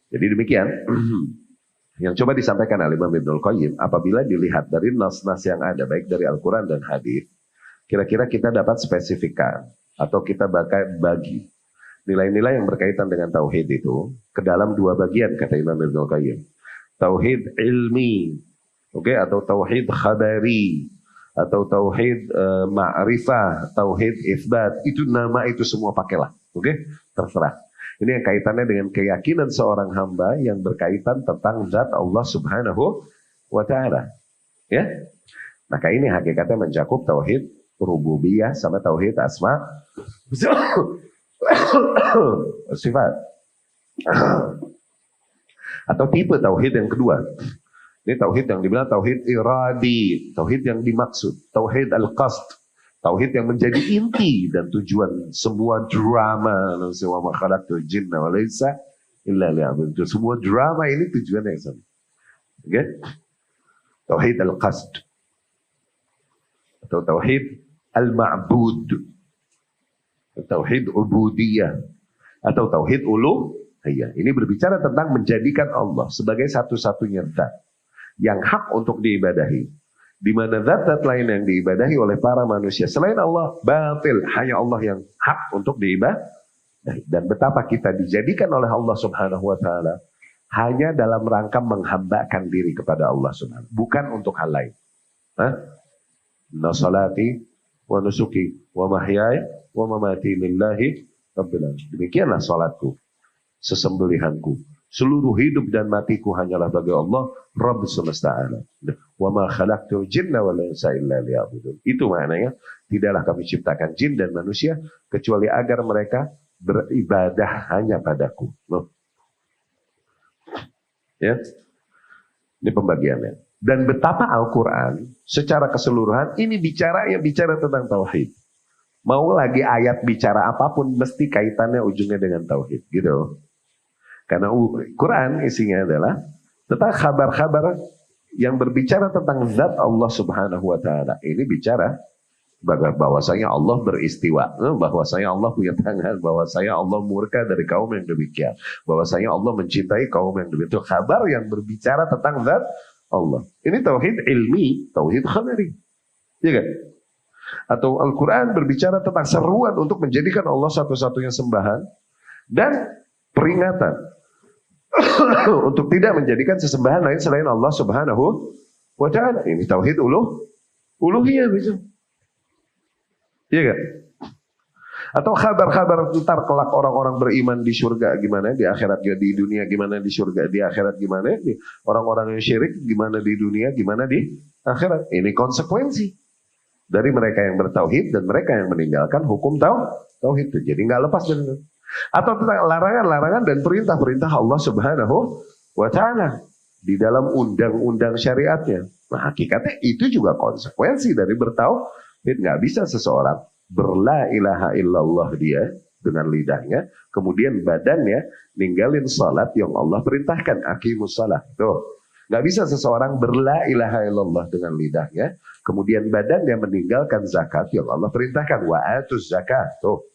Jadi demikian yang coba disampaikan oleh Imam Ibnul Qayyim, apabila dilihat dari nas-nas yang ada, baik dari Al-Quran dan hadis, kira-kira kita dapat spesifikkan atau kita bagi nilai-nilai yang berkaitan dengan tauhid itu ke dalam dua bagian, kata Imam Ibnul Qayyim. Tauhid ilmi, atau tauhid khabari, atau tauhid ma'rifah, tauhid isbat. Itu nama itu semua pakailah, terserah. Ini yang kaitannya dengan keyakinan seorang hamba yang berkaitan tentang zat Allah Subhanahu wa Ta'ala. Ya, maka ini hakikatnya mencakup tauhid rububiyah sama tauhid asma sifat. Atau tipe tauhid yang kedua. Ini tauhid yang dibilang tauhid iradi, tauhid yang dimaksud, tauhid al-qasd. Tauhid yang menjadi inti dan tujuan semua drama, semua khalaqtul jinna wal insa illa liya'budun. Semua drama ini tujuannya yang sama. Tauhid al-qasd atau tauhid al-ma'bud, tauhid ubudiyah atau tauhid uluhiyah. Ini berbicara tentang menjadikan Allah sebagai satu-satunya zat yang hak untuk diibadahi. Di mana zat-zat lain yang diibadahi oleh para manusia selain Allah batil, hanya Allah yang hak untuk diibadahi. Dan betapa kita dijadikan oleh Allah Subhanahu wa Ta'ala hanya dalam rangka menghambakan diri kepada Allah Subhanahu, bukan untuk hal lain. Inna salati wa nusuki wa mahyaya wa mamati lillahi rabbil alamin. Demikianlah salatku, sesembelihanku, seluruh hidup dan matiku hanyalah bagi Allah Rabb semesta alam. Wa ma khalaqtul jinna wal insa illa liya'budun. Itu maknanya, tidaklah kami ciptakan jin dan manusia kecuali agar mereka beribadah hanya padaku. Ya. Ini pembagiannya. Dan betapa Al-Quran secara keseluruhan ini bicara tentang tauhid. Mau lagi ayat bicara apapun mesti kaitannya ujungnya dengan tauhid, gitu. Karena Quran isinya adalah tentang kabar-kabar yang berbicara tentang zat Allah Subhanahu wa Ta'ala. Ini bicara bahwasanya Allah beristiwa, bahwasanya Allah punya tangan, bahwasanya Allah murka dari kaum yang demikian, bahwasanya Allah mencintai kaum yang demikian. Itu kabar yang berbicara tentang zat Allah. Ini tauhid ilmi, tauhid khabari. Ya kan? Atau Al-Quran berbicara tentang seruan untuk menjadikan Allah satu-satunya sembahan dan peringatan untuk tidak menjadikan sesembahan lain selain Allah Subhanahu wa Ta'ala. Ini tauhid uluhiyah bisa. Iya kan? Atau kabar-kabar tentang kelak orang-orang beriman di surga gimana, di akhirat di dunia gimana, di surga di akhirat gimana, di orang-orang yang syirik gimana di dunia, gimana di akhirat. Ini konsekuensi dari mereka yang bertauhid dan mereka yang meninggalkan hukum tauhid itu. Jadi nggak lepas dari itu. Atau tentang larangan-larangan dan perintah-perintah Allah Subhanahu wa Ta'ala di dalam undang-undang syariatnya. Nah, hakikatnya itu juga konsekuensi dari bertauhid. Nggak bisa seseorang berla ilaha illallah dia dengan lidahnya, kemudian badannya ninggalin salat yang Allah perintahkan, aqimus salat. Tuh. Nggak bisa seseorang berla ilaha illallah dengan lidahnya, kemudian badannya meninggalkan zakat yang Allah perintahkan, wa atuz zakat. Tuh.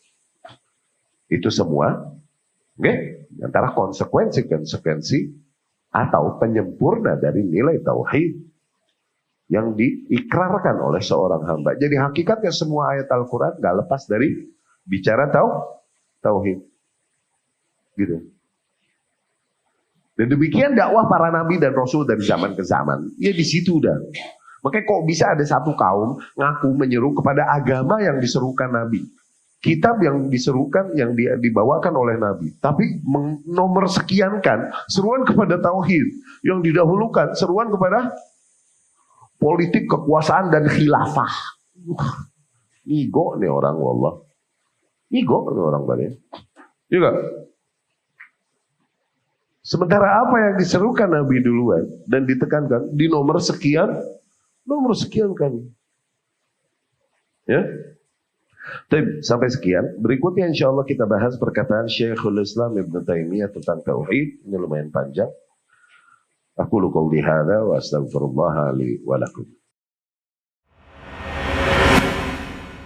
Itu semua antara konsekuensi atau penyempurna dari nilai tauhid yang diikrarkan oleh seorang hamba. Jadi hakikatnya semua ayat Al-Quran gak lepas dari bicara tauhid. Gitu. Dan demikian dakwah para nabi dan rasul dari zaman ke zaman. Ya di situ udah. Makanya kok bisa ada satu kaum ngaku menyeru kepada agama yang diserukan nabi. Kitab yang diserukan, yang dibawakan oleh Nabi. Tapi nomor sekiankan seruan kepada tauhid. Yang didahulukan seruan kepada politik, kekuasaan, dan khilafah. Ngigo nih orang, wallah. Ngigo nih orang balik. Juga. Sementara apa yang diserukan Nabi duluan dan ditekankan di nomor sekian kan. Ya. Sampai sekian. Berikutnya insya Allah kita bahas perkataan Syekhul Islam Ibn Taimiyah tentang tauhid. Ini lumayan panjang. Aku qouli hadza wa astaghfirullah li wa lakum.